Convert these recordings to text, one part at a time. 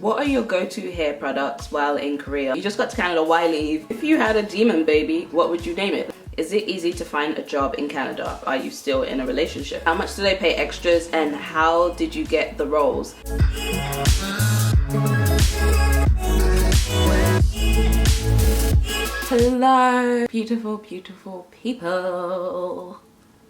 What are your go-to hair products while in Korea? You just got to Canada, why leave? If you had a demon baby, what would you name it? Is it easy to find a job in Canada? Are you still in a relationship? How much do they pay extras and how did you get the roles? Hello, beautiful, beautiful people.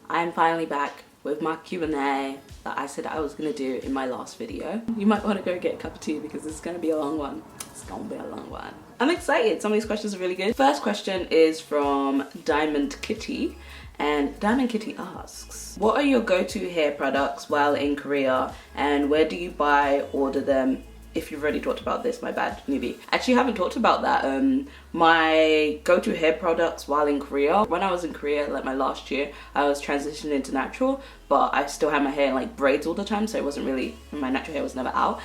I'm finally back with my Q&A that I said I was gonna do in my last video. You might want to go get a cup of tea because it's gonna be a long one. It's gonna be a long one. I'm excited. Some of these questions are really good. First question is from Diamond Kitty. And Diamond Kitty asks, what are your go-to hair products while in Korea and where do you buy, order them? If you've already talked about this, my bad, newbie. Actually, I haven't talked about that. My go-to hair products while in Korea. When I was in Korea, like my last year, I was transitioning into natural, but I still had my hair in like braids all the time, so it wasn't really, my natural hair was never out.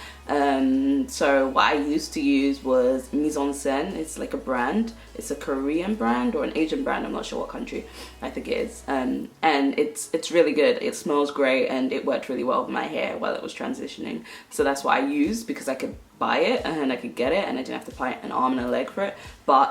So what I used to use was Mise en Scène. It's like a brand. It's a Korean brand or an Asian brand. I'm not sure what country. I think it is. And it's really good. It smells great and it worked really well with my hair while it was transitioning. So that's what I used because I could buy it and I could get it and I didn't have to buy an arm and a leg for it. But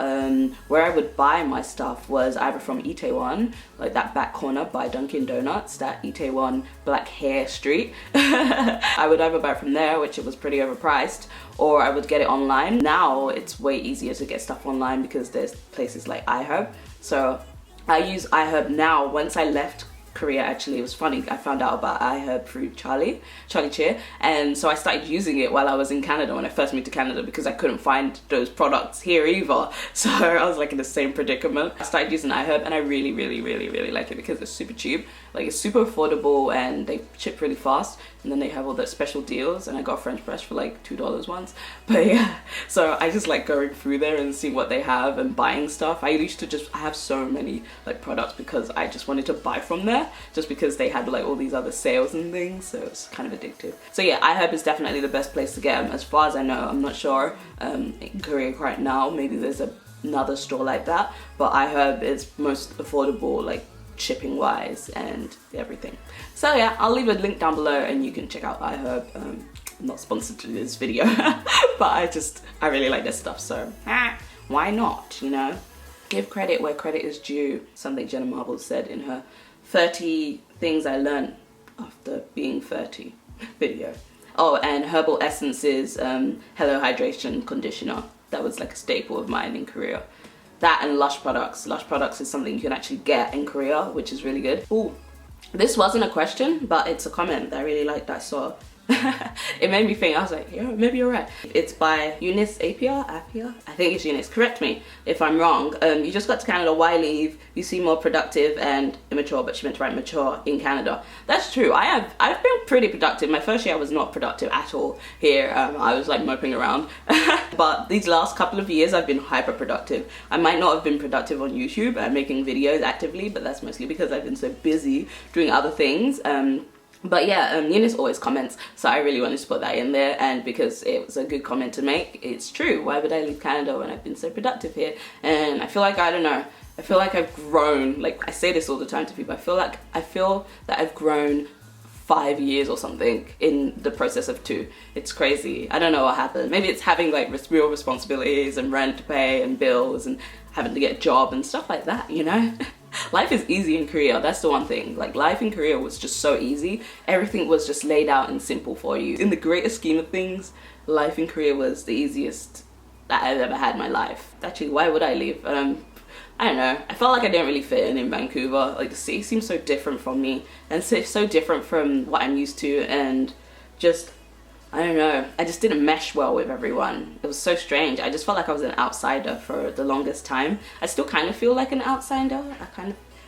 where I would buy my stuff was either from Itaewon, like that back corner by Dunkin' Donuts, that Itaewon Black Hair Street. I would either buy from there, which it was pretty overpriced, or I would get it online. Now it's way easier to get stuff online because there's places like iHerb. So I use iHerb now. Once I left Korea, actually, it was funny, I found out about iHerb through Charlie Cheer, and so I started using it while I was in Canada when I first moved to Canada because I couldn't find those products here either. So I was like in the same predicament. I started using iHerb and I really like it because it's super cheap, like it's super affordable and they ship really fast, and then they have all the special deals, and I got a French press for like $2 once. But yeah, so I just like going through there and seeing what they have and buying stuff. I used to just, I have so many like products because I just wanted to buy from there just because they had like all these other sales and things, so it's kind of addictive. So yeah, iHerb is definitely the best place to get them as far as I know. I'm not sure in Korea right now, maybe there's another store like that, but iHerb is most affordable, like shipping wise and everything. So yeah, I'll leave a link down below and you can check out iHerb. I'm not sponsored to this video but I really like this stuff, so why not, you know? Give credit where credit is due, something Jenna Marbles said in her 30 things I learned after being 30 video. Oh, and Herbal Essence's Hello Hydration Conditioner. That was like a staple of mine in Korea. That and Lush products. Lush products is something you can actually get in Korea, which is really good. Ooh, this wasn't a question, but it's a comment that I really liked that I saw. It made me think, I was like, yeah, maybe you're right. It's by Eunice Apia? I think it's Eunice, correct me if I'm wrong. You just got to Canada, why leave? You seem more productive and immature, but she meant to write mature in Canada. That's true, I've been pretty productive. My first year I was not productive at all here. I was like moping around. But these last couple of years I've been hyper productive. I might not have been productive on YouTube and making videos actively, but that's mostly because I've been so busy doing other things. But yeah, Eunice always comments, so I really wanted to put that in there, and because it was a good comment to make, it's true. Why would I leave Canada when I've been so productive here? And I feel like, I don't know, I feel like I've grown, like I say this all the time to people, I feel that I've grown 5 years or something in the process of 2. It's crazy. I don't know what happened. Maybe it's having like real responsibilities and rent to pay and bills and having to get a job and stuff like that, you know? Life is easy in Korea, that's the one thing. Like life in Korea was just so easy. Everything was just laid out and simple for you. In the greater scheme of things, life in Korea was the easiest that I've ever had in my life. Actually, why would I leave? I don't know. I felt like I didn't really fit in Vancouver. Like the city seems so different from me and so different from what I'm used to, and just, I don't know, I just didn't mesh well with everyone. It was so strange. I just felt like I was an outsider for the longest time. I still kind of feel like an outsider.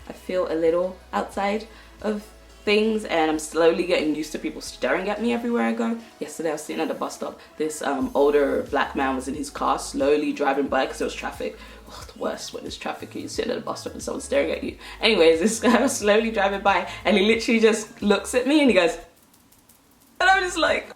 I feel a little outside of things, and I'm slowly getting used to people staring at me everywhere I go. Yesterday I was sitting at the bus stop. This older black man was in his car slowly driving by because there was traffic. Oh, the worst when there's traffic, you're sitting at a bus stop and someone's staring at you. Anyways, this guy was slowly driving by and he literally just looks at me and he goes, and I'm just like,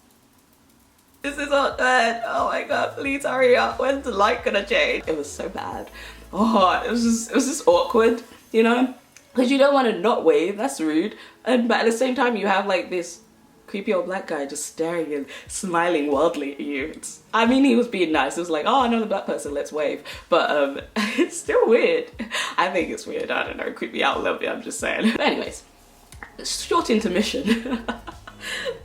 this is not good. Oh my god, please hurry up. When's the light gonna change? It was so bad. Oh, it was just awkward, you know? Because you don't want to not wave, that's rude. But at the same time, you have like this creepy old black guy just staring and smiling wildly at you. I mean, he was being nice. It was like, oh, another black person, let's wave. But it's still weird. I think it's weird. I don't know, creep me out a little bit, I'm just saying. But anyways, short intermission.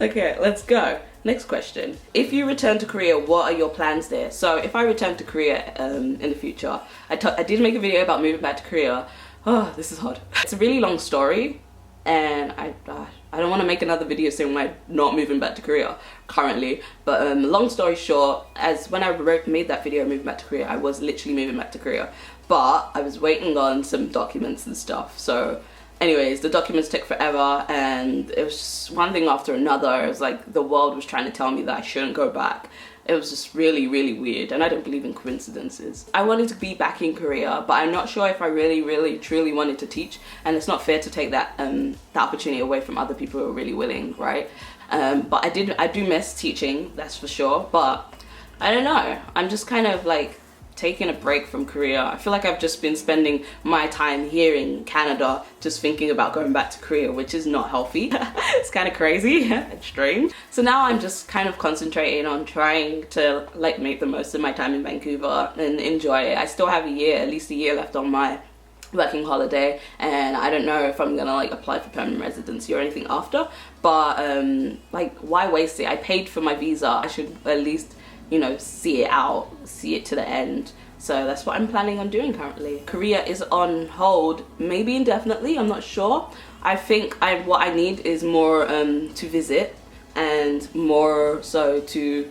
Okay, let's go. Next question. If you return to Korea, what are your plans there? So if I return to Korea in the future, I did make a video about moving back to Korea. Oh, this is hard. It's a really long story, and I don't want to make another video saying I'm not moving back to Korea currently. But long story short, when I made that video moving back to Korea, I was literally moving back to Korea. But I was waiting on some documents and stuff. So anyways, the documents took forever, and it was just one thing after another. It was like the world was trying to tell me that I shouldn't go back. It was just really, really weird, and I don't believe in coincidences. I wanted to be back in Korea, but I'm not sure if I really, really, truly wanted to teach, and it's not fair to take that opportunity away from other people who are really willing, right? But I do miss teaching, that's for sure, but I don't know. I'm just kind of like taking a break from Korea. I feel like I've just been spending my time here in Canada just thinking about going back to Korea, which is not healthy. It's kind of crazy and strange. So now I'm just kind of concentrating on trying to like make the most of my time in Vancouver and enjoy it. I still have at least a year left on my working holiday, and I don't know if I'm gonna like apply for permanent residency or anything after, but like, why waste it? I paid for my visa. I should at least, you know, see it out, see it to the end. So that's what I'm planning on doing currently. Korea is on hold, maybe indefinitely, I'm not sure. I think what I need is more to visit, and more so to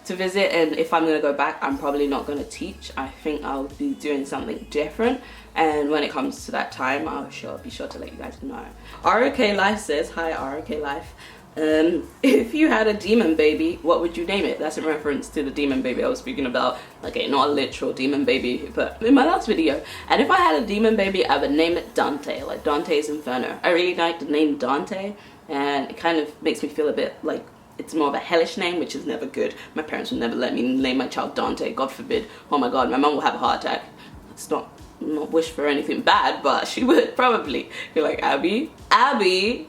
visit, and if I'm gonna go back, I'm probably not gonna teach. I think I'll be doing something different, and when it comes to that time, I'll be sure to let you guys know. ROK Life says, hi ROK Life. If you had a demon baby, what would you name it? That's in reference to the demon baby I was speaking about. Okay, not a literal demon baby, but in my last video. And if I had a demon baby, I would name it Dante, like Dante's Inferno. I really like the name Dante, and it kind of makes me feel a bit like it's more of a hellish name, which is never good. My parents would never let me name my child Dante, God forbid. Oh my god, my mom will have a heart attack. It's not wish for anything bad, but she would probably be like, Abby,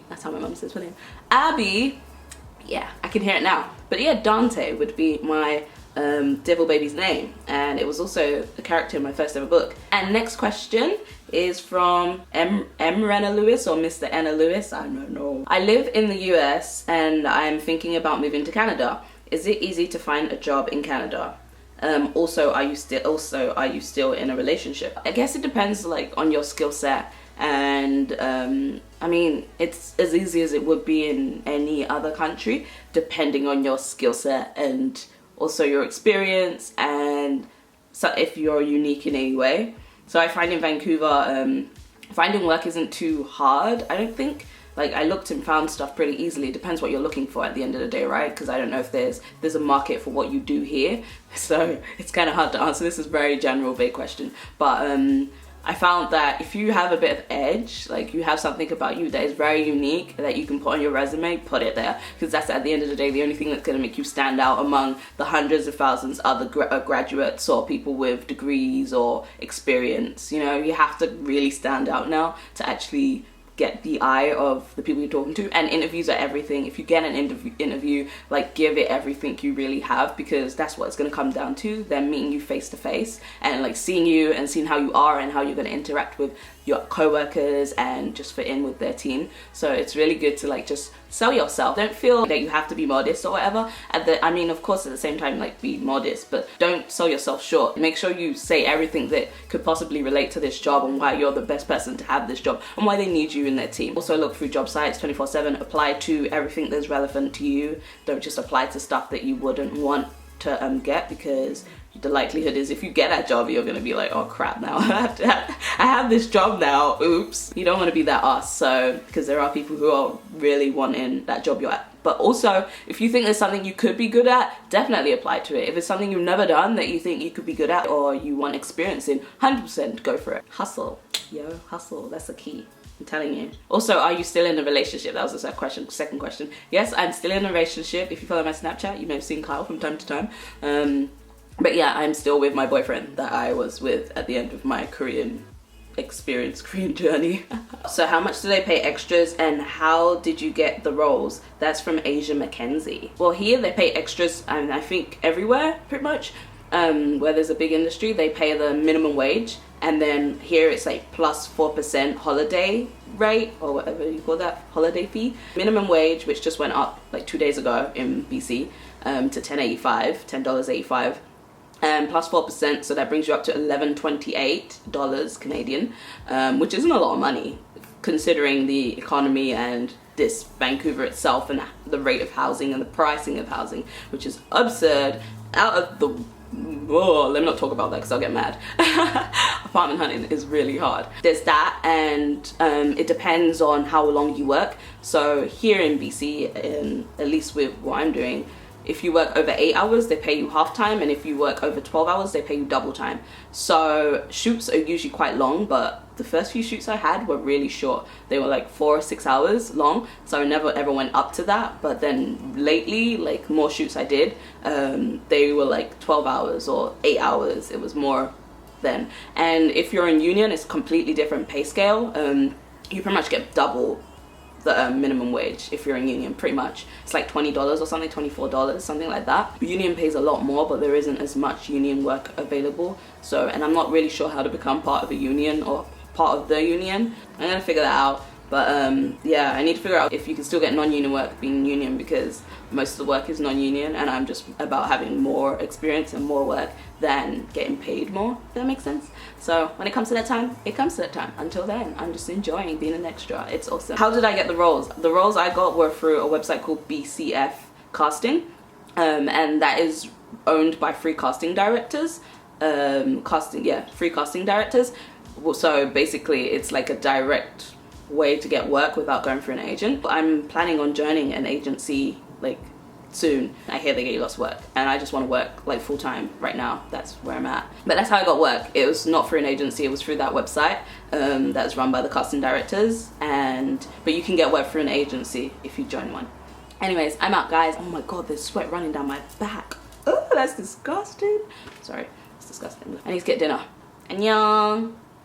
that's how my mom says my name, Abby. Yeah, I can hear it now. But yeah, Dante would be my devil baby's name, and it was also a character in my first ever book. And next question is from M. Renna Lewis, or Mr. Enna Lewis, I don't know. I live in the US and I'm thinking about moving to Canada. Is it easy to find a job in Canada? Also, are you still in a relationship? I guess it depends like on your skill set, and I mean, it's as easy as it would be in any other country, depending on your skill set and also your experience, and so if you're unique in any way. So I find in Vancouver, finding work isn't too hard, I don't think. Like, I looked and found stuff pretty easily. It depends what you're looking for at the end of the day, right? Because I don't know if there's a market for what you do here. So it's kind of hard to answer. This is a very general, vague question. But I found that if you have a bit of edge, like you have something about you that is very unique that you can put on your resume, put it there. Because that's, at the end of the day, the only thing that's going to make you stand out among the hundreds of thousands other graduates or people with degrees or experience. You know, you have to really stand out now to actually get the eye of the people you're talking to. And interviews are everything. If you get an interview, like, give it everything you really have, because that's what it's going to come down to. Them meeting you face to face and like seeing you and seeing how you are and how you're going to interact with your co-workers and just fit in with their team. So it's really good to like just sell yourself. Don't feel that you have to be modest or whatever. I mean, of course, at the same time, like, be modest, but don't sell yourself short. Make sure you say everything that could possibly relate to this job and why you're the best person to have this job and why they need you in their team. Also look through job sites 24/7. Apply to everything that's relevant to you. Don't just apply to stuff that you wouldn't want to get, because the likelihood is if you get that job, you're gonna be like, oh crap, now I have this job now, oops. You don't want to be that ass. So, because there are people who are really wanting that job you're at. But also, if you think there's something you could be good at, definitely apply to it. If it's something you've never done that you think you could be good at or you want experience in, 100% go for it. Hustle, yo, hustle, that's the key. I'm telling you. Also, are you still in a relationship? That was the second question. Yes, I'm still in a relationship. If you follow my Snapchat, you may have seen Kyle from time to time. But yeah, I'm still with my boyfriend that I was with at the end of my Korean experience Korean journey. So how much do they pay extras and how did you get the roles? That's from Asia Mackenzie. Well, here they pay extras, and I think everywhere pretty much, where there's a big industry, they pay the minimum wage, and then here it's like plus 4% holiday rate, or whatever you call that, holiday fee. Minimum wage, which just went up like 2 days ago in BC, to $10.85, plus 4%, so that brings you up to $11.28 Canadian, which isn't a lot of money considering the economy and this Vancouver itself and the rate of housing and the pricing of housing, which is absurd. Out of the let me not talk about that because I'll get mad. Apartment hunting is really hard. There's that, and it depends on how long you work. So here in BC, at least with what I'm doing, if you work over 8 hours, they pay you half time, and if you work over 12 hours, they pay you double time. So shoots are usually quite long, but the first few shoots I had were really short. They were like 4 or 6 hours long, so I never ever went up to that. But then lately, like more shoots I did, they were like 12 hours or 8 hours. It was more then. And if you're in union, it's completely different pay scale. You pretty much get double the minimum wage if you're in union, pretty much. It's like $20 or something, $24, something like that. Union pays a lot more, but there isn't as much union work available. So, and I'm not really sure how to become part of a union or part of the union. I'm gonna figure that out. But yeah, I need to figure out if you can still get non-union work being union, because most of the work is non-union, and I'm just about having more experience and more work than getting paid more, if that makes sense. So when it comes to that time, it comes to that time. Until then, I'm just enjoying being an extra. It's awesome. How did I get the roles? The roles I got were through a website called BCF Casting, and that is owned by Free Casting Directors. Free Casting Directors. So basically, it's like a direct way to get work without going through an agent. I'm planning on joining an agency like soon. I hear they get you lots of work, and I just want to work like full-time right now. That's where I'm at. But that's how I got work. It was not through an agency, it was through that website that's run by the casting directors, but you can get work through an agency if you join one. Anyways, I'm out, guys. Oh my god, there's sweat running down my back. Oh, that's disgusting. Sorry, it's disgusting. I need to get dinner. Annyeong.